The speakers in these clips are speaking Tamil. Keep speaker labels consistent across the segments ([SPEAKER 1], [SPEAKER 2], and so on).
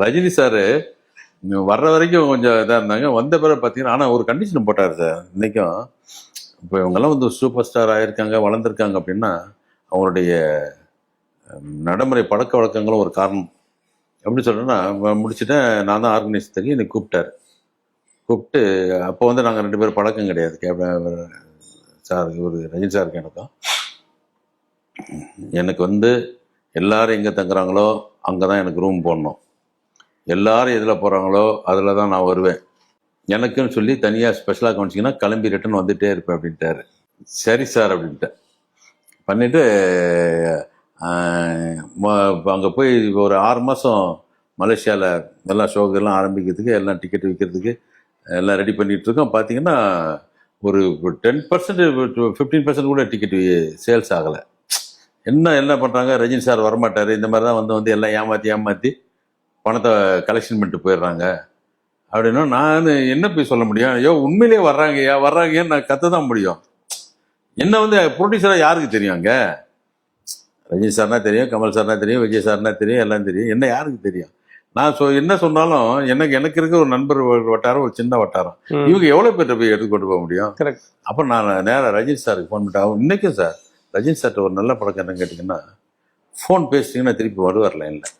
[SPEAKER 1] ரஜினி சார் வர்ற வரைக்கும் கொஞ்சம் இதாக இருந்தாங்க. வந்த பிறகு பார்த்தீங்கன்னா, ஆனால் ஒரு கண்டிஷன் போட்டார் சார். இன்னைக்கும் இப்போ இவங்கெல்லாம் வந்து சூப்பர் ஸ்டார் ஆயிருக்காங்க, வளர்ந்துருக்காங்க அப்படின்னா அவங்களுடைய நடைமுறை பழக்க வழக்கங்களும் ஒரு காரணம். எப்படி சொல்கிறேன்னா, முடிச்சுட்டேன், நான் தான் ஆர்கனைஸ் தெரியும், என்னை கூப்பிட்டாரு. கூப்பிட்டு அப்போ வந்து நாங்கள் 2 பேரும் பழக்கம் கிடையாது. சார் இவர் ரஜினி சாருக்கு எனக்கும். எனக்கு வந்து எல்லாரும் எங்கே தங்குறாங்களோ அங்கே தான் எனக்கு ரூம் போடணும். எல்லாரும் எதில் போகிறாங்களோ அதில் தான் நான் வருவேன். எனக்குன்னு சொல்லி தனியாக ஸ்பெஷலாக கவனிச்சிங்கன்னா கிளம்பி ரிட்டன் வந்துகிட்டே இருப்பேன் அப்படின்ட்டாரு. சரி சார் அப்படின்ட்டேன். பண்ணிவிட்டு அங்கே போய் ஒரு 6 மாதம் மலேசியாவில் எல்லாம் ஷோக்கெல்லாம் ஆரம்பிக்கிறதுக்கு எல்லாம் டிக்கெட் விற்கிறதுக்கு எல்லாம் ரெடி பண்ணிகிட்ருக்கோம். பார்த்தீங்கன்னா ஒரு 10% 15% கூட டிக்கெட் சேல்ஸ் ஆகலை. என்ன பண்ணுறாங்க, ரஜினி சார் வரமாட்டார், இந்த மாதிரி தான் வந்து எல்லாம் ஏமாற்றி பணத்தை கலெக்ஷன் பண்ணிட்டு போயிடுறாங்க அப்படின்னா நான் என்ன போய் சொல்ல முடியும்? ஐயோ உண்மையிலேயே வர்றாங்கன்னு நான் கற்று தான் முடியும். என்ன வந்து ப்ரொடியூசராக யாருக்கு தெரியும்? அங்கே ரஜினி சார்னா தெரியும், கமல் சார்னா தெரியும், விஜய் சார்னா தெரியும், எல்லாம் தெரியும். என்ன யாருக்கு தெரியும்? நான் என்ன சொன்னாலும் எனக்கு இருக்க ஒரு நண்பர் வட்டாரம், ஒரு சின்ன வட்டாரம். இவங்க எவ்வளோ பேர்கிட்ட போய் எடுத்து கொண்டு போக முடியும்? அப்போ நான் நேராக ரஜினி சாருக்கு ஃபோன் பண்ணிட்டேன். இன்றைக்கும் சார் ரஜினி சார்கிட்ட ஒரு நல்ல பழக்கம் என்னன்னு கேட்டிங்கன்னா, ஃபோன் பேசிட்டிங்கன்னா திருப்பி வருவார் லைனில்.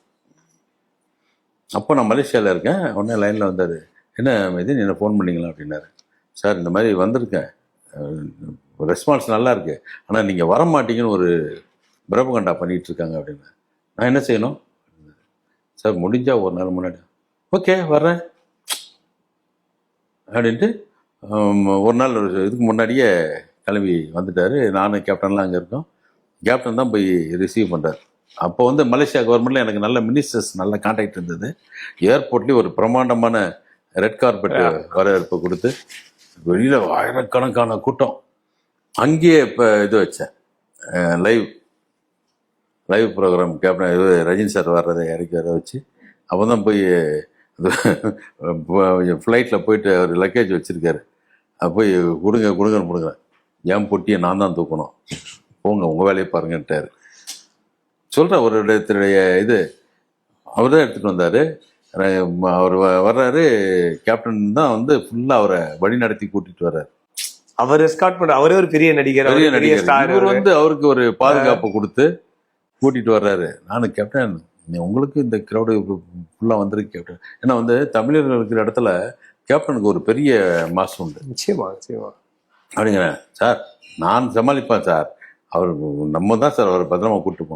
[SPEAKER 1] அப்போ நான் மலேசியாவில் இருக்கேன். உடனே லைனில் வந்தார். என்ன இது என்ன ஃபோன் பண்ணிங்களா அப்படின்னாரு. சார் இந்த மாதிரி வந்திருக்கேன், ரெஸ்பான்ஸ் நல்லா இருக்குது, ஆனால் நீங்கள் வர மாட்டீங்கன்னு ஒரு பிரபகண்டா பண்ணிகிட்ருக்காங்க அப்படின்னு. நான் என்ன செய்யணும் சார்? முடிஞ்சால் ஒரு நாள் முன்னாடி ஓகே வர்றேன் அப்படின்ட்டு ஒரு நாள் இதுக்கு முன்னாடியே கிளம்பி வந்துட்டார். நானும் கேப்டன்லாம் அங்கே இருக்கோம். கேப்டன் தான் போய் ரிசீவ் பண்ணுறாரு. அப்போ வந்து மலேசியா கவர்மெண்ட்டில் எனக்கு நல்ல மினிஸ்டர்ஸ் நல்ல கான்டாக்ட் இருந்தது. ஏர்போர்ட்லேயும் ஒரு பிரம்மாண்டமான ரெட் கார்பெட் வரவேற்பு கொடுத்து வெளியில் ஆயிரக்கணக்கான கூட்டம். அங்கேயே இப்போ இது வச்சேன், லைவ் ப்ரோக்ராம். கேப்டன் இது ரஜினி சார் வர்றதை இறக்கி வர வச்சு அப்போ தான் போய் ஃப்ளைட்டில் போயிட்டு அவர் லக்கேஜ் வச்சுருக்காரு. போய் கொடுங்கன்னு கொடுங்க, என் பொட்டியை நான் தான் தூக்கணும், போங்க உங்கள் வேலையை பாருங்கன்ட்டார். சொல்கிற ஒரு இடத்துடைய இது அவர் தான் எடுத்துகிட்டு வந்தார். அவர் வர்றாரு, கேப்டன் தான் வந்து ஃபுல்லாக அவரை வழி நடத்தி கூட்டிகிட்டு வர்றாரு.
[SPEAKER 2] அவர் எஸ்கார்ட் பண்ண, அவரே ஒரு பெரிய நடிகர்.
[SPEAKER 1] இவர் வந்து அவருக்கு ஒரு பாதுகாப்பு கொடுத்து கூட்டிகிட்டு வர்றாரு. நானும் கேப்டன் உங்களுக்கு இந்த க்ரௌடு ஃபுல்லாக வந்திருக்கு கேப்டன். ஏன்னா வந்து தமிழர்கள் இருக்கிற இடத்துல கேப்டனுக்கு ஒரு பெரிய மாசு உண்டு.
[SPEAKER 2] நிச்சயமா
[SPEAKER 1] அப்படிங்கிறேன். சார் நான் சமாளிப்பேன் சார், அவர் நம்ம தான் சார் அவரை பத்திரமா கூப்பிட்டு போகணும்.